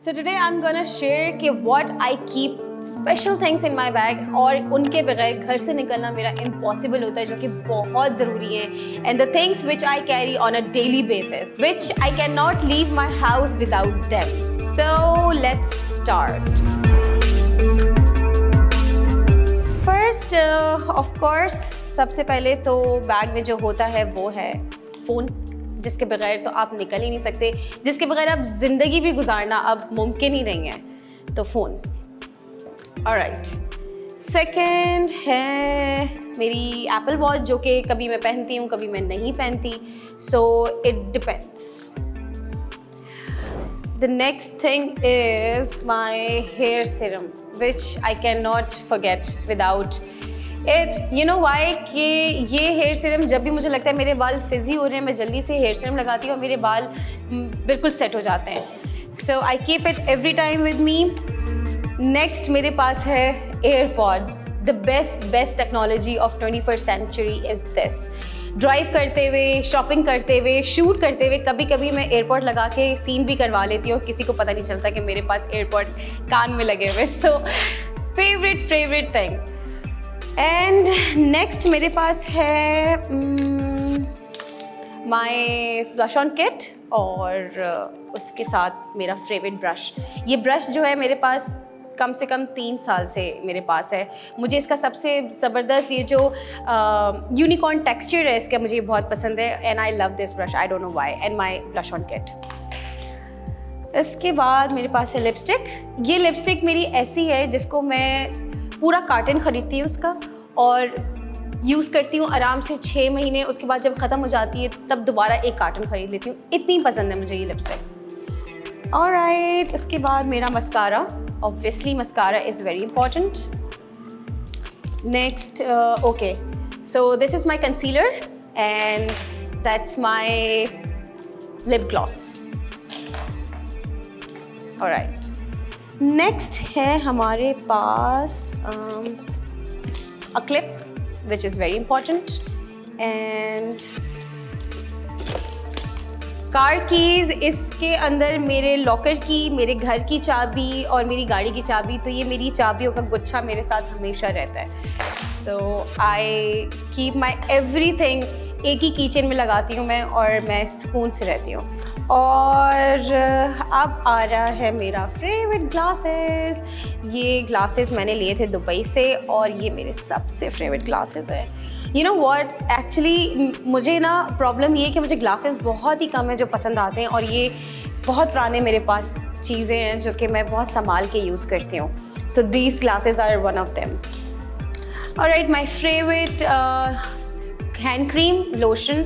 So today I'm gonna share कि what I keep special things in my bag और उनके बगैर घर से निकलना मेरा impossible होता है, जो कि बहुत ज़रूरी है, and the things which I carry on a daily basis which I cannot leave my house without them. So let's start. First of course सबसे पहले तो बैग में जो होता है वो है फ़ोन, जिसके बगैर तो आप निकल ही नहीं सकते, जिसके बगैर आप ज़िंदगी भी गुजारना अब मुमकिन ही नहीं है, तो फ़ोन। ऑलराइट, सेकंड है मेरी एप्पल वॉच, जो कि कभी मैं पहनती हूँ कभी मैं नहीं पहनती, so it depends. The next thing is my hair serum, which I cannot forget without it. You know why? कि ये हेयर सीरम जब भी मुझे लगता है मेरे बाल फिज़ी हो रहे हैं, मैं जल्दी से हेयर सीरम लगाती हूँ और मेरे बाल बिल्कुल सेट हो जाते हैं। So I keep it every time with me. Next मेरे पास है AirPods. The best technology of 21st century is this. Drive करते हुए, शॉपिंग करते हुए, शूट करते हुए कभी कभी मैं एयरपॉड लगा के सीन भी करवा लेती हूँ, किसी को पता नहीं चलता कि मेरे पास एयरपॉड कान में लगे हुए। So favourite thing. And next मेरे पास है माय ब्लश ऑन किट और उसके साथ मेरा फेवरेट ब्रश। ये ब्रश जो है मेरे पास कम से कम 3 साल से मेरे पास है। मुझे इसका सबसे ज़बरदस्त ये जो यूनिकॉर्न टेक्सचर है इसका, मुझे बहुत पसंद है, and I love this brush, I don't know why, and my blush on kit. इसके बाद मेरे पास है लिपस्टिक। ये लिपस्टिक मेरी ऐसी है जिसको मैं पूरा कार्टन ख़रीदती हूँ उसका और यूज़ करती हूँ आराम से 6 महीने, उसके बाद जब ख़त्म हो जाती है तब दोबारा एक कार्टन ख़रीद लेती हूँ, इतनी पसंद है मुझे ये लिपस्टिक। ऑलराइट, इसके बाद मेरा mascara. Obviously mascara is very important. Next, okay, so this is my concealer and that's my lip gloss. Alright, next है हमारे पास a clip which is very important and car keys. इसके अंदर मेरे locker की, मेरे घर की चाबी और मेरी गाड़ी की चाबी, तो ये मेरी चाबियों का गुच्छा मेरे साथ हमेशा रहता है। सो आई कीप माई एवरीथिंग एक ही किचन में लगाती हूँ मैं और मैं सुकून से रहती हूँ। और अब आ रहा है मेरा फेवरेट ग्लासेस। ये ग्लासेस मैंने लिए थे दुबई से और ये मेरे सबसे फेवरेट ग्लासेस हैं। यू नो व्हाट, एक्चुअली मुझे ना प्रॉब्लम ये है कि मुझे ग्लासेस बहुत ही कम है जो पसंद आते हैं और ये बहुत पुराने मेरे पास चीज़ें हैं जो कि मैं बहुत संभाल के यूज़ करती हूँ। So these glasses are one of them. Alright, my favourite hand cream lotion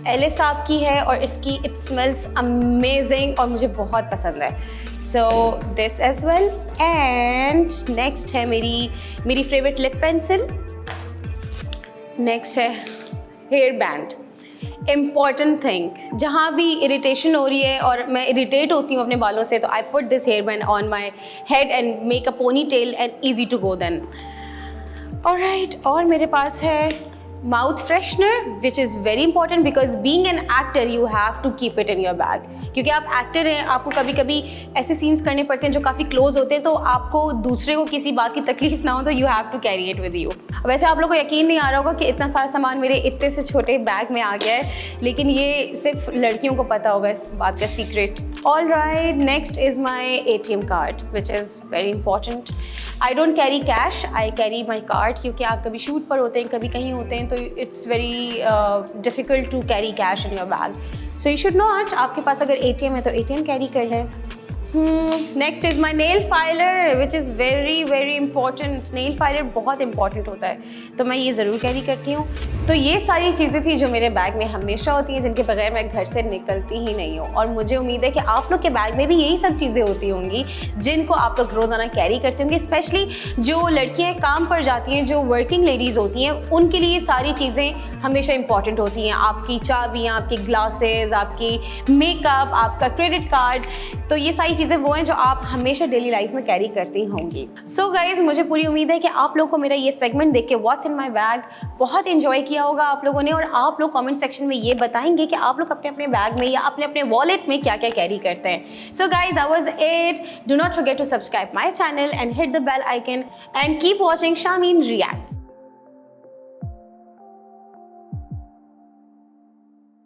एले साहब की है और इसकी इट स्मेल्स अमेजिंग और मुझे बहुत पसंद है। So this as well. And next है मेरी फेवरेट लिप पेंसिल। नेक्स्ट है हेयर बैंड, इम्पॉर्टेंट थिंग। जहाँ भी इरिटेशन हो रही है और मैं इरिटेट होती हूँ अपने बालों से, तो I put this hair band on my head and make a ponytail and easy to go then. Alright, और मेरे पास है mouth freshener which is very important because being an actor you have to keep it in your bag, क्योंकि आप actor हैं, आपको कभी कभी ऐसे सीन्स करने पड़ते हैं जो काफ़ी क्लोज होते हैं, तो आपको दूसरे को किसी बात की तकलीफ ना हो, तो you have to carry it with you. वैसे आप लोगों को यकीन नहीं आ रहा होगा कि इतना सारा सामान मेरे इतने से छोटे बैग में आ गया है, लेकिन ये सिर्फ लड़कियों को पता होगा इस बात का secret. Alright, next is my ATM card which is very important. I don't carry cash, I carry my card, क्योंकि आप कभी शूट पर होते हैं, कभी कहीं होते हैं, तो it's very difficult to carry cash in your bag, so you should not. आपके पास अगर ATM है तो ATM कैरी कर लें। Next is my nail filer which is very important. Nail filer बहुत इंपॉर्टेंट होता है, तो मैं ये ज़रूर कैरी करती हूँ। तो ये सारी चीज़ें थी जो मेरे बैग में हमेशा होती हैं, जिनके बगैर मैं घर से निकलती ही नहीं हूँ। और मुझे उम्मीद है कि आप लोग के बैग में भी यही सब चीज़ें होती होंगी जिनको आप लोग रोज़ाना कैरी करते होंगे। स्पेशली जो लड़कियाँ काम पर जाती हैं, जो वर्किंग लेडीज़ होती हैं, उनके लिए ये सारी चीज़ें हमेशा इंपॉर्टेंट होती हैं। आपकी चाबियाँ, आपकी ग्लासेस, आपकी मेकअप, आपका क्रेडिट कार्ड, तो ये सारी चीज़ें वो हैं जो आप हमेशा डेली लाइफ में कैरी करती होंगी। सो गाइज, मुझे पूरी उम्मीद है कि आप लोगों को मेरा ये सेगमेंट देख के व्हाट्स इन माई बैग बहुत इंजॉय किया होगा आप लोगों ने, और आप लोग कमेंट सेक्शन में ये बताएंगे कि आप लोग अपने अपने बैग में या अपने अपने वॉलेट में क्या क्या कैरी करते हैं। So guys, that was it. Do not forget to subscribe my channel and hit the bell icon and keep watching Shameen Reacts.